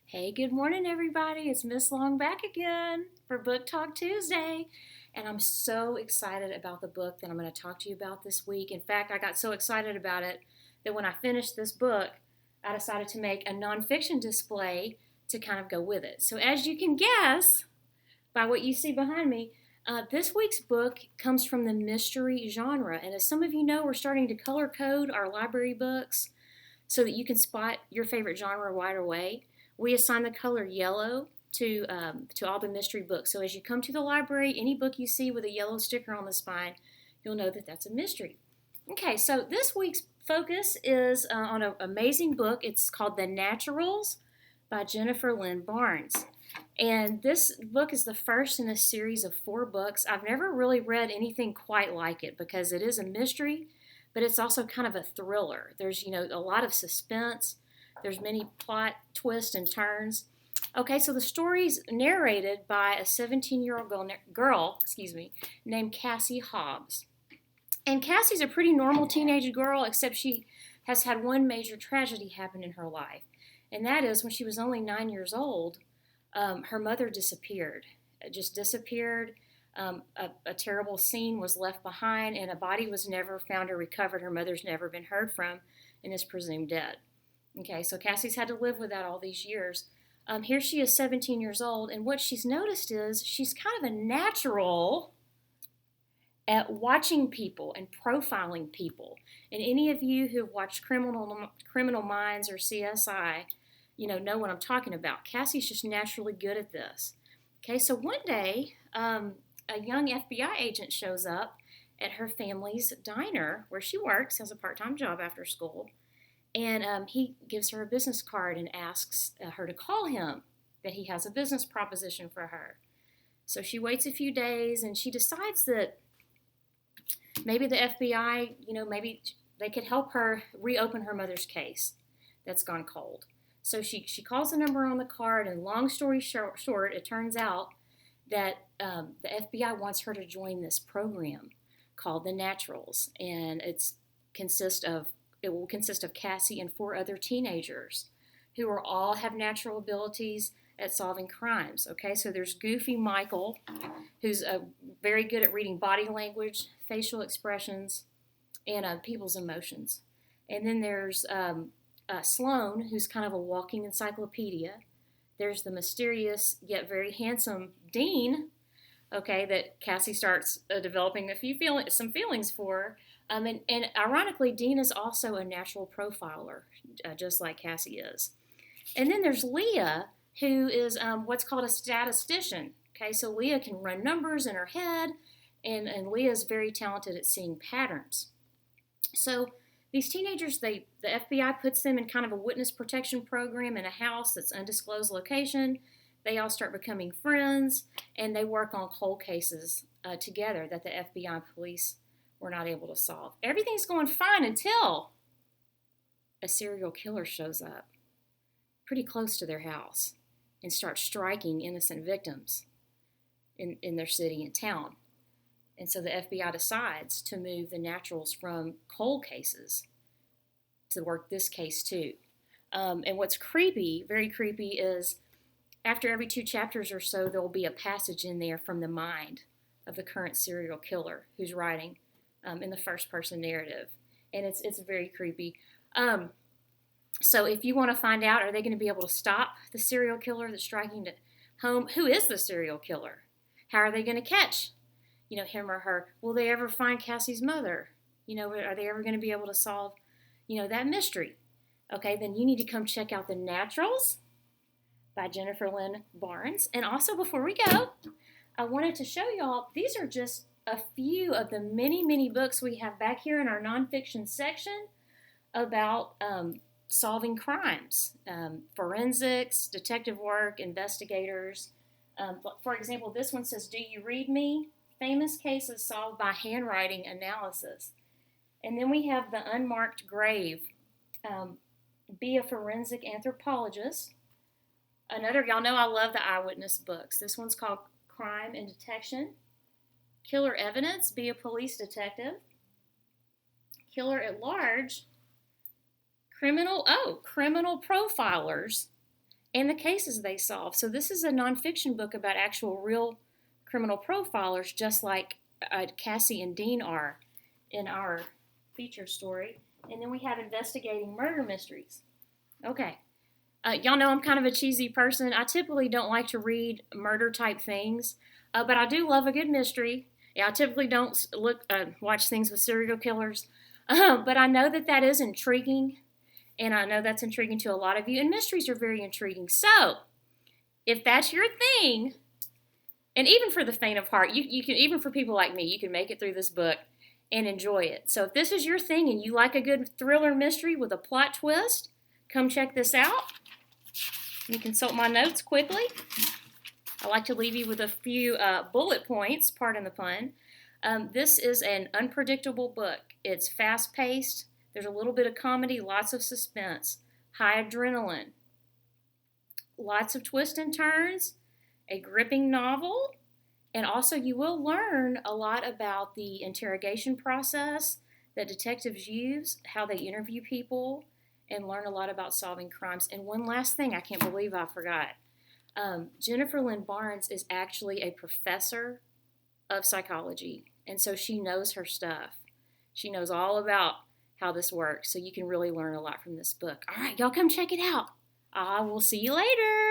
Hey, good morning, everybody. It's Miss Long back again for Book Talk Tuesday. And I'm so excited about the book that I'm going to talk to you about this week. In fact, I got so excited about it that when I finished this book, I decided to make a nonfiction display to kind of go with it. So, as you can guess by what you see behind me, this week's book comes from the mystery genre. And as some of you know, we're starting to color code our library books so that you can spot your favorite genre right away. We assign the color yellow to all the mystery books. So as you come to the library, any book you see with a yellow sticker on the spine, you'll know that that's a mystery. Okay, so this week's focus is on an amazing book. It's called The Naturals by Jennifer Lynn Barnes. And this book is the first in a series of 4 books. I've never really read anything quite like it because it is a mystery, but it's also kind of a thriller. There's, a lot of suspense. There's many plot twists and turns. Okay, so the story's narrated by a 17-year-old girl named Cassie Hobbs. And Cassie's a pretty normal teenage girl, except she has had one major tragedy happen in her life. And that is when she was only 9 years old, her mother disappeared. Just disappeared. A terrible scene was left behind, and a body was never found or recovered. Her mother's never been heard from and is presumed dead. Okay, so Cassie's had to live with that all these years. Here she is 17 years old, and what she's noticed is she's kind of a natural at watching people and profiling people. And any of you who have watched Criminal Minds or CSI, know what I'm talking about. Cassie's just naturally good at this. Okay, so one day, a young FBI agent shows up at her family's diner where she works as a part-time job after school. And he gives her a business card and asks her to call him, that he has a business proposition for her. So she waits a few days and she decides that maybe the FBI, maybe they could help her reopen her mother's case that's gone cold. So she calls the number on the card, and long story short, it turns out that the FBI wants her to join this program called The Naturals, and it will consist of Cassie and 4 other teenagers who all have natural abilities at solving crimes. Okay, so there's Goofy Michael, who's very good at reading body language, facial expressions, and people's emotions. And then there's Sloane, who's kind of a walking encyclopedia. There's the mysterious yet very handsome Dean, okay, that Cassie starts developing some feelings for. And ironically, Dean is also a natural profiler, just like Cassie is. And then there's Leah, who is what's called a statistician. Okay, so Leah can run numbers in her head, and Leah is very talented at seeing patterns. So these teenagers, the FBI puts them in kind of a witness protection program in a house that's undisclosed location. They all start becoming friends, and they work on cold cases together that the FBI and police were not able to solve. Everything's going fine until a serial killer shows up pretty close to their house and starts striking innocent victims in their city and town. And so the FBI decides to move the Naturals from cold cases to work this case too. And what's creepy, very creepy, is after every 2 chapters or so, there will be a passage in there from the mind of the current serial killer who's writing in the first-person narrative. And it's very creepy. So if you want to find out, are they going to be able to stop the serial killer that's striking to home? Who is the serial killer? How are they going to catch him or her? Will they ever find Cassie's mother? Are they ever going to be able to solve, that mystery? Okay, then you need to come check out The Naturals by Jennifer Lynn Barnes. And also, before we go, I wanted to show y'all, these are just a few of the many, many books we have back here in our nonfiction section about solving crimes, forensics, detective work, investigators. For example, this one says, Do You Read Me? Famous cases solved by handwriting analysis. And then we have The Unmarked Grave. Be a forensic anthropologist. Y'all know I love the eyewitness books. This one's called Crime and Detection. Killer Evidence. Be a police detective. Killer at Large. Criminal Profilers. and the cases they solve. So this is a nonfiction book about actual real criminal profilers, just like Cassie and Dean are in our feature story. And then we have investigating murder mysteries. Okay. Y'all know I'm kind of a cheesy person. I typically don't like to read murder type things, but I do love a good mystery. Yeah, I typically don't watch things with serial killers, but I know that is intriguing, and I know that's intriguing to a lot of you. And mysteries are very intriguing. So, if that's your thing, and even for the faint of heart, you can, even for people like me, you can make it through this book and enjoy it. So, if this is your thing and you like a good thriller mystery with a plot twist, come check this out. Let me consult my notes quickly. I like to leave you with a few bullet points, pardon the pun. This is an unpredictable book. It's fast-paced. There's a little bit of comedy, lots of suspense, high adrenaline, lots of twists and turns, a gripping novel, and also you will learn a lot about the interrogation process that detectives use, how they interview people, and learn a lot about solving crimes. And one last thing, I can't believe I forgot. Jennifer Lynn Barnes is actually a professor of psychology, and so she knows her stuff. She knows all about how this works, so you can really learn a lot from this book. All right, y'all come check it out. I will see you later.